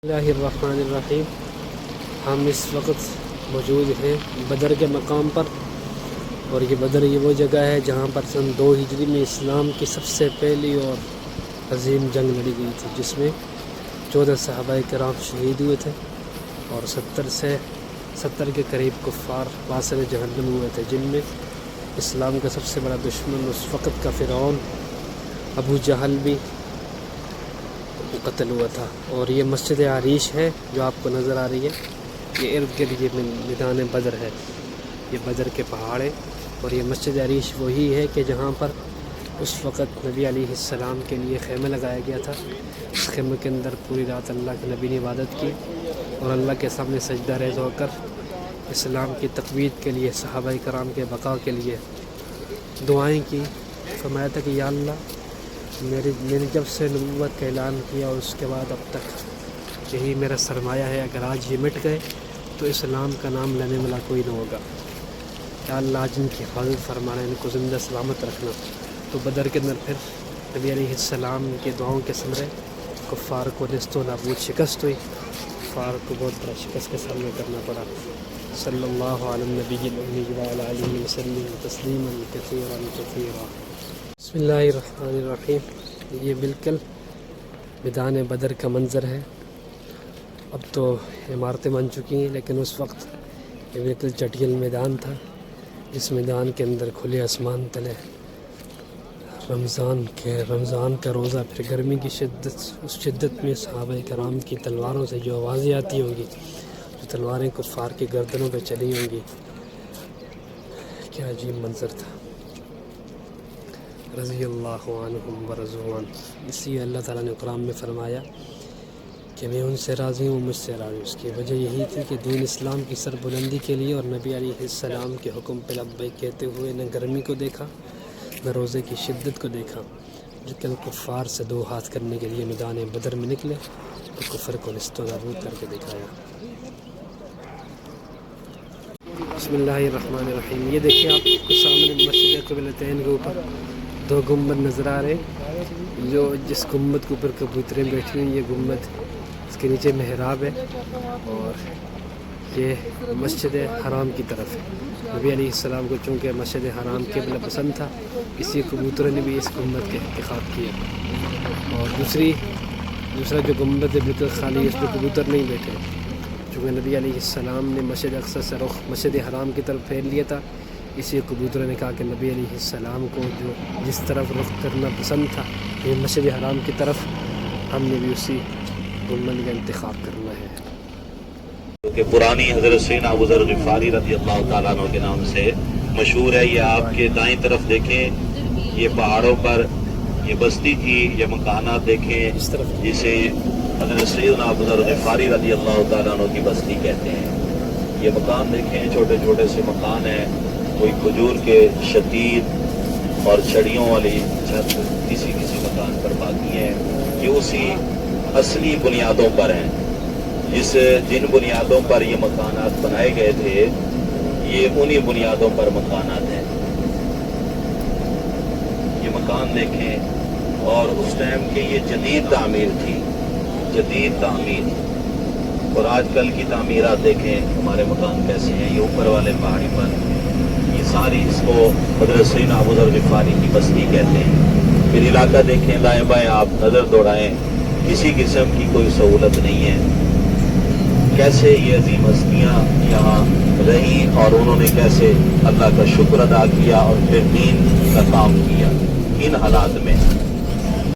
اللہ الرحمن الرحیم۔ ہم اس وقت موجود ہیں بدر کے مقام پر، اور یہ بدر یہ وہ جگہ ہے جہاں پر سن 2 ہجری میں اسلام کی سب سے پہلی اور عظیم جنگ لڑی گئی تھی، جس میں 14 صحابہ کرام شہید ہوئے تھے اور 70 کے قریب کفار واصل جہنم ہوئے تھے، جن میں اسلام کا سب سے بڑا دشمن اس وقت کا فرعون ابو جہل بھی قتل ہوا تھا۔ اور یہ مسجد عریش ہے جو آپ کو نظر آ رہی ہے، یہ ارد گرد یہ میدان بدر ہے، یہ بدر کے پہاڑ ہے۔ اور یہ مسجد عریش وہی ہے کہ جہاں پر اس وقت نبی علیہ السلام کے لیے خیمہ لگایا گیا تھا۔ اس خیمے کے اندر پوری رات اللہ کے نبی نے عبادت کی اور اللہ کے سامنے سجدہ ریز ہو کر اسلام کی تقویت کے لیے، صحابہ کرام کے بقا کے لیے دعائیں کی۔ فرمایا تھا کہ یا اللہ، میں نے جب سے نبوت کا اعلان کیا اور اس کے بعد اب تک یہی میرا سرمایہ ہے، اگر آج یہ مٹ گئے تو اسلام کا نام لینے والا کوئی نہ ہوگا۔ یا اللہ، آج ان کی حفاظت فرمانا، ان کو زندہ سلامت رکھنا۔ تو بدر کے اندر پھر نبی علیہ السلام کے دعاؤں کے ثمرے کفار کو نیست و نابود شکست ہوئی، کفار کو بہت بڑا شکست کا سامنا کرنا پڑا۔ صلی اللہ علی النبی الامی وعلی آلہ وسلم تسلیما کثیرا کثیرا۔ بسم اللہ الرحمن الرحیم۔ یہ بالکل میدان بدر کا منظر ہے۔ اب تو عمارتیں بن چکی ہیں، لیکن اس وقت یہ بالکل چٹیل میدان تھا، جس میدان کے اندر کھلے آسمان تلے رمضان کا روزہ، پھر گرمی کی شدت میں صحابہ کرام کی تلواروں سے جو آوازیں آتی ہوں گی، جو تلواریں کفار کی گردنوں پہ چلی ہوں گی، کیا عجیب منظر تھا۔ رضی اللہ عنہم ورضوا عنہ۔ اسی اللہ تعالیٰ نے قرآن میں فرمایا کہ میں ان سے راضی ہوں، مجھ سے راضی۔ اس کی وجہ یہی تھی کہ دین اسلام کی سر بلندی کے لیے اور نبی علیہ السلام کے حکم پہ لبیک کہتے ہوئے نہ گرمی کو دیکھا نہ روزے کی شدت کو دیکھا، لیکن کفار سے 2 ہاتھ کرنے کے لیے میدان بدر میں نکلے تو کفر کو نیست و نابود کر کے دکھایا۔ بسم اللہ الرحمن الرحیم۔ یہ دیکھیں آپ کو سامنے مسجد قبلتین کے اوپر 2 گنبد نظر آ رہے ہیں، جس گنبد کے اوپر کبوتریں بیٹھی ہوئی، یہ گنبد، اس کے نیچے محراب ہے، اور یہ مسجد حرام کی طرف ہے۔ نبی علیہ السلام کو چونکہ مسجد حرام قبلہ پسند تھا، اسی کبوتروں نے بھی اس گنبد کا انتخاب کیا۔ اور دوسرا جو گنبد ہے بالکل خالی، اس پہ کبوتر نہیں بیٹھے، چونکہ نبی علیہ السلام نے مسجد اقصی سے رخ مسجد حرام کی طرف پھیر لیا تھا، اسی کبوتروں نے کہا کہ نبی علیہ السلام کو جس طرف رخ کرنا پسند تھا، یہ مسجد حرام کی طرف، ہم نے بھی اسی گنبد کا انتخاب کرنا ہے۔ کہ پرانی حضرت سیدنا ابو ذر غفاری رضی اللہ تعالیٰ عنہ کے نام سے مشہور ہے۔ یہ آپ کے دائیں طرف دیکھیں، یہ پہاڑوں پر یہ بستی تھی، یہ مکانات دیکھیں جسے حضرت سیدنا ابو ذر غفاری رضی اللہ تعالیٰ عنہ کی بستی کہتے ہیں۔ یہ مکان دیکھیں، چھوٹے چھوٹے سے مکان ہیں، کوئی کھجور کے شدید اور چھڑیوں والی چھت کسی مکان پر باقی ہیں۔ یہ اسی اصلی بنیادوں پر ہیں، جن بنیادوں پر یہ مکانات بنائے گئے تھے، یہ انہی بنیادوں پر مکانات ہیں۔ یہ مکان دیکھیں، اور اس ٹائم کی یہ جدید تعمیر تھی، جدید تعمیر۔ اور آج کل کی تعمیرات دیکھیں ہمارے مکان کیسے ہیں۔ یہ اوپر والے پہاڑی پر یہ ساری، اس کو حضرت سیدنا ابو ذر غفاری کی بستی کہتے ہیں۔ پھر علاقہ دیکھیں، دائیں بائیں آپ نظر دوڑائیں، کسی قسم کی کوئی سہولت نہیں ہے۔ کیسے یہ عظیم ہستیاں یہاں رہیں اور انہوں نے کیسے اللہ کا شکر ادا کیا اور پھر دین کا کام کیا ان حالات میں۔